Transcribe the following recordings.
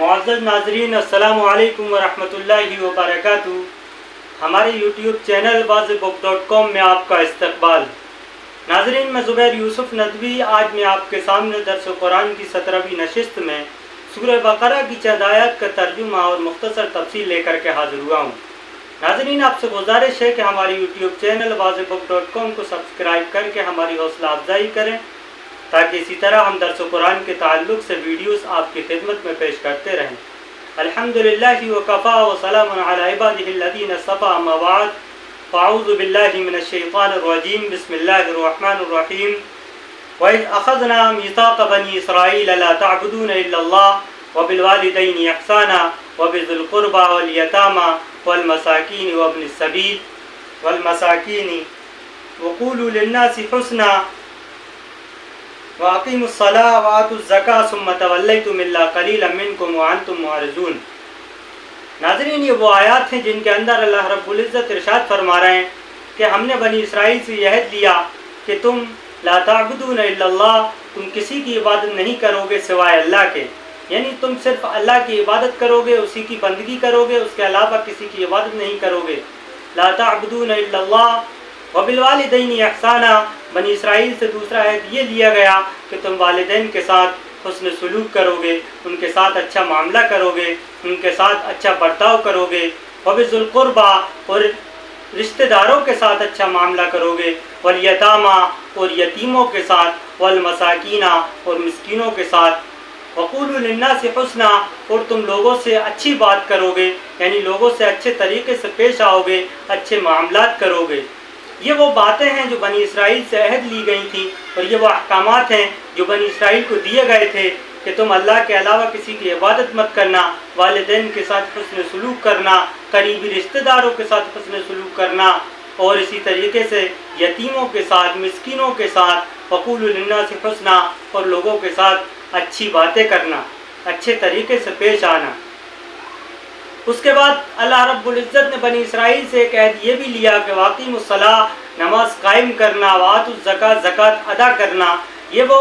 معزز ناظرین، السلام علیکم ورحمۃ اللہ وبرکاتہ۔ ہمارے یوٹیوب چینل wazbook.com میں آپ کا استقبال۔ ناظرین، میں زبیر یوسف ندوی آج میں آپ کے سامنے درس قرآن کی 17ویں نشست میں سورہ بقرہ کی چند آیات کا ترجمہ اور مختصر تفصیل لے کر کے حاضر ہوا ہوں۔ ناظرین، آپ سے گزارش ہے کہ ہمارے یوٹیوب چینل wazbook.com کو سبسکرائب کر کے ہماری حوصلہ افزائی کریں تاکہ اسی طرح ہم درس قرآن کے تعلق سے ویڈیوز آپ کی خدمت میں پیش کرتے رہیں۔ الحمدللہ وکفا وسلام علی عبادہ الذین اصطفی، اما بعد فاعوذ باللہ من الشیطان الرجیم، بسم اللہ الرحمن الرحیم۔ وَإِذْ أَخَذْنَا مِيثَاقَ بَنِي إِسْرَائِيلَ لَا تَعْبُدُونَ إِلَّا اللَّهَ وَبِالْوَالِدَيْنِ إِحْسَانًا وَبِذِي الْقُرْبَى وَالْيَتَامَى وَالْمَسَاكِينِ وَابْنِ السَّبِيلِ وَالْمَسَاكِينِ وَقُولُوا لِلنَّاسِ حُسْنًا وَأَقِيمُوا الصَّلَاةَ وَآتُوا الزَّكَاةَ ثُمَّ تَوَلَّيْتُمْ إِلَّا قَلِيلًا مِّنكُمْ وَأَنْتُمْ مُعْرِضُونَ۔ ناظرین، یہ وہ آیات ہیں جن کے اندر اللہ رب العزت ارشاد فرما رہے ہیں کہ ہم نے بنی اسرائیل سے یہ عہد لیا کہ تم لا تعبدون الا اللہ، تم کسی کی عبادت نہیں کرو گے سوائے اللہ کے، یعنی تم صرف اللہ کی عبادت کرو گے، اسی کی بندگی کرو گے، اس کے علاوہ کسی کی عبادت نہیں کرو گے۔ لا تعبدون الا اللہ وبالوالدین احسانا، بنی اسرائیل سے دوسرا عہد یہ لیا گیا کہ تم والدین کے ساتھ حسن سلوک کرو گے، ان کے ساتھ اچھا معاملہ کرو گے، ان کے ساتھ اچھا برتاؤ کرو گے۔ وبذی القربیٰ، اور رشتہ داروں کے ساتھ اچھا معاملہ کرو گے۔ والیتامى، اور یتیموں کے ساتھ۔ والمساکین، اور مسکینوں کے ساتھ۔ وقولوا للناس حسنا، اور تم لوگوں سے اچھی بات کرو گے، یعنی لوگوں سے اچھے طریقے سے پیش آؤ گے، اچھے معاملات کرو گے۔ یہ وہ باتیں ہیں جو بنی اسرائیل سے عہد لی گئی تھیں، اور یہ وہ احکامات ہیں جو بنی اسرائیل کو دیے گئے تھے کہ تم اللہ کے علاوہ کسی کی عبادت مت کرنا، والدین کے ساتھ حسن سلوک کرنا، قریبی رشتہ داروں کے ساتھ حسن سلوک کرنا، اور اسی طریقے سے یتیموں کے ساتھ، مسکینوں کے ساتھ۔ وقولوا للناس حسنا، اور لوگوں کے ساتھ اچھی باتیں کرنا، اچھے طریقے سے پیش آنا۔ اس کے بعد اللہ رب العزت نے بنی اسرائیل سے ایک عہد یہ بھی لیا کہ واقیم الصلاۃ، نماز قائم کرنا، وآتوا الزکاۃ، زکوٰۃ ادا کرنا۔ یہ وہ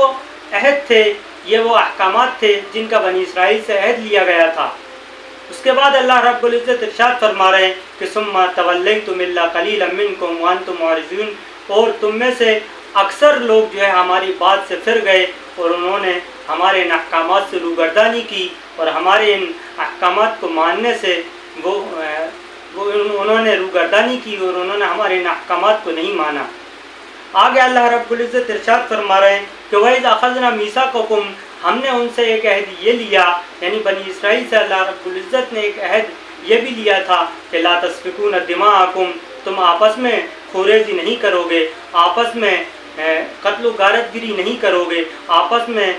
عہد تھے، یہ وہ احکامات تھے جن کا بنی اسرائیل سے عہد لیا گیا تھا۔ اس کے بعد اللہ رب العزت ارشاد فرما رہے ہیں کہ ثم تولیتم الا قلیلا منکم وانتم معرضون، اور تم میں سے اکثر لوگ جو ہے ہماری بات سے پھر گئے، اور انہوں نے ہمارے ان احکامات سے روگردانی کی، اور ہمارے ان احکامات کو ماننے سے انہوں نے روگردانی کی، اور انہوں نے ہمارے ان احکامات کو نہیں مانا۔ آگے اللہ رب العزت ارشاد فرما رہے ہیں کہ وَإِذْ أَخَذْنَا مِيثَاقَكُمْ، ہم نے ان سے ایک عہد یہ لیا، یعنی بنی اسرائیل سے اللہ رب العزت نے ایک عہد یہ بھی لیا تھا کہ لا تسفكون دماءكم، تم آپس میں خوریزی نہیں کرو گے، آپس میں قتل و غارت گری نہیں کرو گے، آپس میں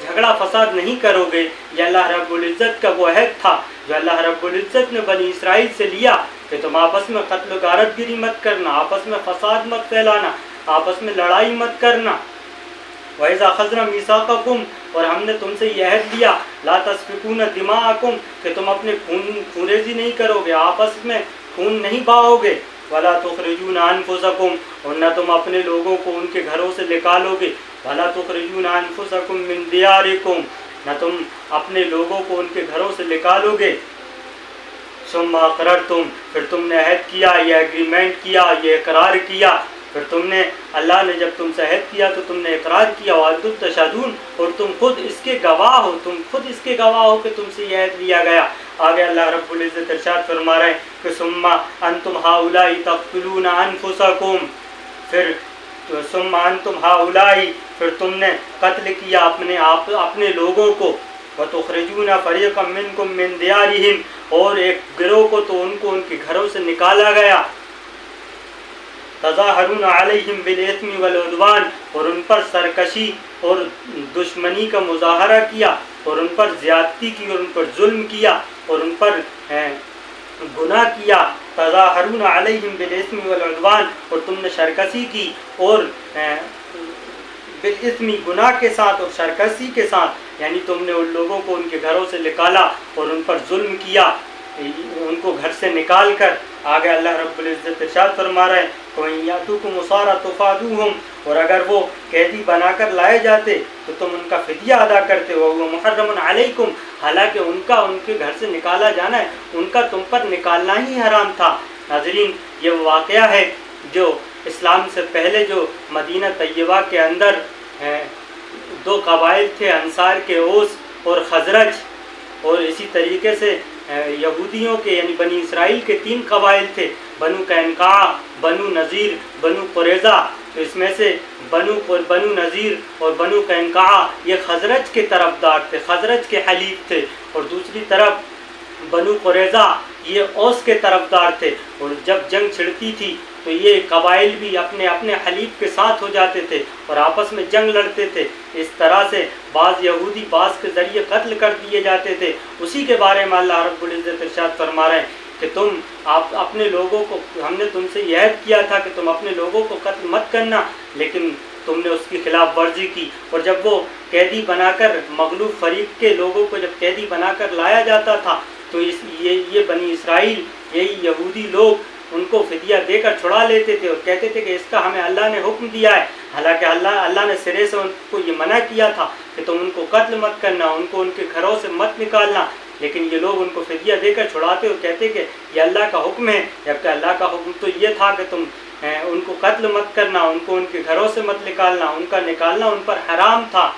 جھگڑا فساد نہیں کرو گے۔ یہ اللہ رب العزت کا وہ عہد تھا جو اللہ رب العزت نے بنی اسرائیل سے لیا کہ تم آپس میں قتل و غارت گری مت کرنا، آپس میں فساد مت پھیلانا، آپس میں لڑائی مت کرنا۔ وَإِذْ أَخَذْنَا مِيثَاقَكُمْ، اور ہم نے تم سے یہ عہد لیا لا تسفكون دماءكم، کہ تم اپنے خونریزی نہیں کرو گے، آپس میں خون نہیں بہاؤ گے۔ وَلَا تُخْرِجُونَ أَنفُسَكُمْ، اور نہ تم اپنے لوگوں کو ان کے گھروں سے نکالو گے۔ وَلَا تُخْرِجُونَ أَنفُسَكُمْ مِنْ دِيَارِكُمْ، نہ تم اپنے لوگوں کو ان کے گھروں سے نکالو گے۔ ثُمَّ أَقْرَرْتُمْ، پھر تم نے عہد کیا، یہ ایگریمنٹ کیا، یہ اقرار کیا، پھر تم نے، اللہ نے جب تم سے عہد کیا تو تم نے اقرار کیا۔ وَأَنْتُمْ تَشْهَدُونَ، اور تم خود اس کے گواہ ہو، تم خود اس کے گواہ ہو کہ تم سے یہ عہد لیا گیا۔ آگے اللہ رب العزت ارشاد فرما رہے ہیں کہ ثُمَّ أَنْتُمْ هَؤُلَاءِ تَقْتُلُونَ أَنفُسَكُمْ، پھر ثُمَّ أَنْتُمْ هَؤُلَاءِ، پھر تم نے قتل کیا اپنے لوگوں کو۔ وَتُخْرِجُونَ فَرِيقًا مِّنكُم مِّن دِيَارِهِمْ، اور ایک گروہ کو تو ان کو ان کے گھروں سے نکالا گیا۔ تظاہرون علیہم بالإثم والعدوان، اور ان پر سرکشی اور دشمنی کا مظاہرہ کیا، اور ان پر زیادتی کی، اور ان پر ظلم کیا، اور ان پر گناہ کیا۔ تظاہرون علیہم بالإثم والعدوان، اور تم نے سرکشی کی اور بالإثم، گناہ کے ساتھ اور سرکشی کے ساتھ، یعنی تم نے ان لوگوں کو ان کے گھروں سے نکالا اور ان پر ظلم کیا، ان کو گھر سے نکال کر آگے اللہ رب العزت ارشاد فرما رہے ہیں وَإِن يَأْتُوكُمْ أُسَارَىٰ تُفَادُوهُمْ، اور اگر وہ قیدی بنا کر لائے جاتے تو تم ان کا فدیہ ادا کرتے ہو، وہ محرم علیکم، حالانکہ ان کے گھر سے نکالا جانا ہے، ان کا تم پر نکالنا ہی حرام تھا۔ ناظرین، یہ واقعہ ہے جو اسلام سے پہلے جو مدینہ طیبہ کے اندر دو قبائل تھے، انصار کے اوس اور خزرج، اور اسی طریقے سے یہودیوں کے یعنی بنی اسرائیل کے 3 قبائل تھے، بنو قینقاع، بنو نذیر، بنو قریظہ۔ تو اس میں سے بنو نذیر اور بنو قینقاع یہ خزرج کے طرفدار تھے، خزرج کے حلیف تھے، اور دوسری طرف بنو قریظہ یہ اوس کے طرفدار تھے۔ اور جب جنگ چھڑتی تھی تو یہ قبائل بھی اپنے اپنے حلیف کے ساتھ ہو جاتے تھے اور آپس میں جنگ لڑتے تھے۔ اس طرح سے بعض یہودی بعض کے ذریعے قتل کر دیے جاتے تھے۔ اسی کے بارے میں اللہ رب العزت ارشاد فرما رہے ہیں کہ آپ اپنے لوگوں کو، ہم نے تم سے یہ عہد کیا تھا کہ تم اپنے لوگوں کو قتل مت کرنا، لیکن تم نے اس کی خلاف ورزی کی۔ اور جب وہ قیدی بنا کر مغلوب فریق کے لوگوں کو جب قیدی بنا کر لایا جاتا تھا تو یہ بنی اسرائیل، یہی یہودی لوگ ان کو فدیہ دے کر چھڑا لیتے تھے اور کہتے تھے کہ اس کا ہمیں اللہ نے حکم دیا ہے، حالانکہ اللہ نے سرے سے ان کو یہ منع کیا تھا کہ تم ان کو قتل مت کرنا، ان کو ان کے گھروں سے مت نکالنا، لیکن یہ لوگ ان کو فدیہ دے کر چھڑاتے اور کہتے کہ یہ اللہ کا حکم ہے، جبکہ اللہ کا حکم تو یہ تھا کہ تم ان کو قتل مت کرنا، ان کو ان کے گھروں سے مت نکالنا، ان کا نکالنا ان پر حرام تھا۔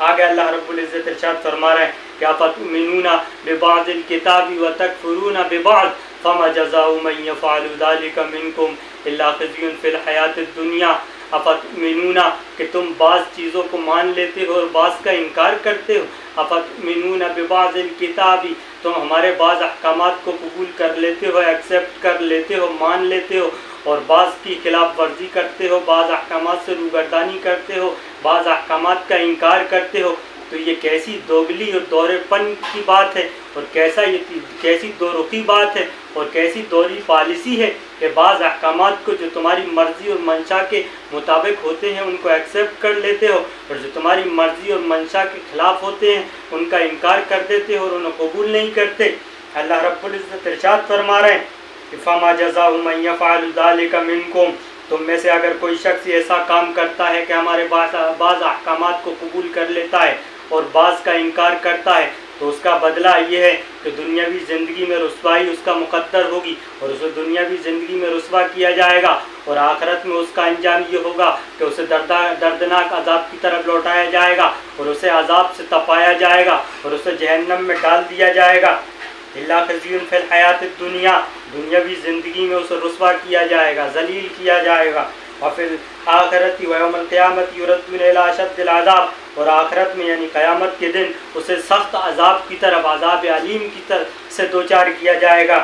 آگے اللہ رب العزت ارشاد فرما رہے ہیں کہ افتؤمنون ببعض الکتاب وتکفرون ببعض فما جزاء من يفعل ذلك منكم الا خزي في الحیات الدنیا۔ افتؤمنون کہ تم بعض چیزوں کو مان لیتے ہو اور بعض کا انکار کرتے ہو، افتؤمنون ببعض الکتاب، تم ہمارے بعض احکامات کو قبول کر لیتے ہو، ایکسیپٹ کر لیتے ہو، مان لیتے ہو، اور بعض کی خلاف ورزی کرتے ہو، بعض احکامات سے روگردانی کرتے ہو، بعض احکامات کا انکار کرتے ہو۔ تو یہ کیسی دوگلی اور دورے پن کی بات ہے، اور کیسی دو رخی بات ہے، اور کیسی دوری پالیسی ہے کہ بعض احکامات کو جو تمہاری مرضی اور منشا کے مطابق ہوتے ہیں ان کو ایکسیپٹ کر لیتے ہو، اور جو تمہاری مرضی اور منشا کے خلاف ہوتے ہیں ان کا انکار کر دیتے ہو اور انہیں قبول نہیں کرتے۔ اللہ رب العزت ارشاد فرما رہے ہیں فما جزاء من يفعل ذلك منكم، تم میں سے اگر کوئی شخص ایسا کام کرتا ہے کہ ہمارے بعض احکامات کو قبول کر لیتا ہے اور بعض کا انکار کرتا ہے، تو اس کا بدلہ یہ ہے کہ دنیاوی زندگی میں رسوائی اس کا مقدر ہوگی، اور اسے دنیاوی زندگی میں رسوا کیا جائے گا، اور آخرت میں اس کا انجام یہ ہوگا کہ اسے دردناک عذاب کی طرف لوٹایا جائے گا، اور اسے عذاب سے تپایا جائے گا، اور اسے جہنم میں ڈال دیا جائے گا۔ اللہ خزی فی الحیات الدنیا، دنیاوی زندگی میں اسے رسوا کیا جائے گا، ذلیل کیا جائے گا، اور پھر آخرت و یوم القیامت یردون الی اشد العذاب، اور آخرت میں یعنی قیامت کے دن اسے سخت عذاب کی طرف، عذاب علیم کی طرف سے دوچار کیا جائے گا۔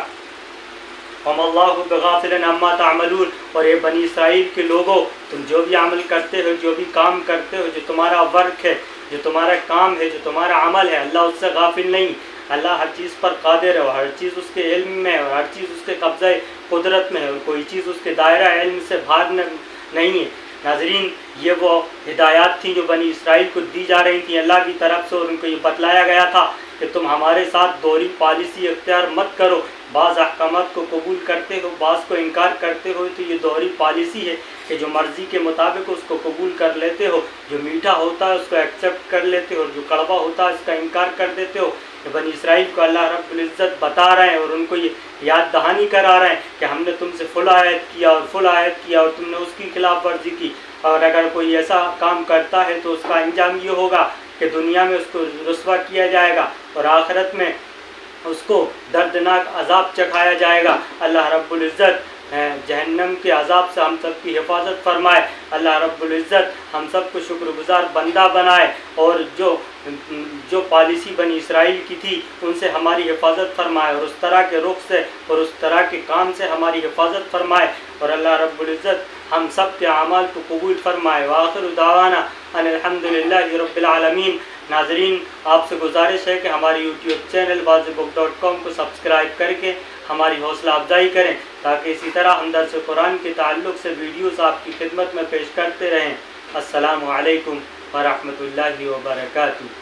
وما اللہ بغافل عما تعملون، اور یہ بنی اسرائیل کے لوگوں، تم جو بھی عمل کرتے ہو، جو بھی کام کرتے ہو، جو تمہارا ورک ہے، جو تمہارا کام ہے، جو تمہارا عمل ہے، اللہ اس سے غافل نہیں۔ اللہ ہر چیز پر قادر ہے، اور ہر چیز اس کے علم میں ہے، اور ہر چیز اس کے قبضہ قدرت میں ہے، اور کوئی چیز اس کے دائرہ علم سے باہر نہیں ہے۔ ناظرین، یہ وہ ہدایات تھیں جو بنی اسرائیل کو دی جا رہی تھیں اللہ کی طرف سے، اور ان کو یہ بتلایا گیا تھا کہ تم ہمارے ساتھ دوہری پالیسی اختیار مت کرو، بعض احکامات کو قبول کرتے ہو، بعض کو انکار کرتے ہو، تو یہ دوہری پالیسی ہے کہ جو مرضی کے مطابق اس کو قبول کر لیتے ہو، جو میٹھا ہوتا ہے اس کو ایکسیپٹ کر لیتے ہو، اور جو کڑوا ہوتا ہے اس کا انکار کر دیتے ہو۔ کہ بنی اسرائیل کو اللہ رب العزت بتا رہے ہیں اور ان کو یہ یاد دہانی کرا رہے ہیں کہ ہم نے تم سے فل آیت کیا اور فل آیت کیا، اور تم نے اس کی خلاف ورزی کی، اور اگر کوئی ایسا کام کرتا ہے تو اس کا انجام یہ ہوگا کہ دنیا میں اس کو رسوا کیا جائے گا، اور آخرت میں اس کو دردناک عذاب چکھایا جائے گا۔ اللہ رب العزت جہنم کے عذاب سے ہم سب کی حفاظت فرمائے۔ اللہ رب العزت ہم سب کو شکر گزار بندہ بنائے، اور جو پالیسی بنی اسرائیل کی تھی ان سے ہماری حفاظت فرمائے، اور اس طرح کے رخ سے اور اس طرح کے کام سے ہماری حفاظت فرمائے، اور اللہ رب العزت ہم سب کے اعمال کو قبول فرمائے۔ وآخر دعوانا ان الحمدللہ رب العالمین۔ ناظرین، آپ سے گزارش ہے کہ ہماری یوٹیوب چینل wazbook.com کو سبسکرائب کر کے ہماری حوصلہ افزائی کریں، تاکہ اسی طرح ہم درس قرآن کے تعلق سے ویڈیوز آپ کی خدمت میں پیش کرتے رہیں۔ السلام علیکم ورحمۃ اللہ وبرکاتہ۔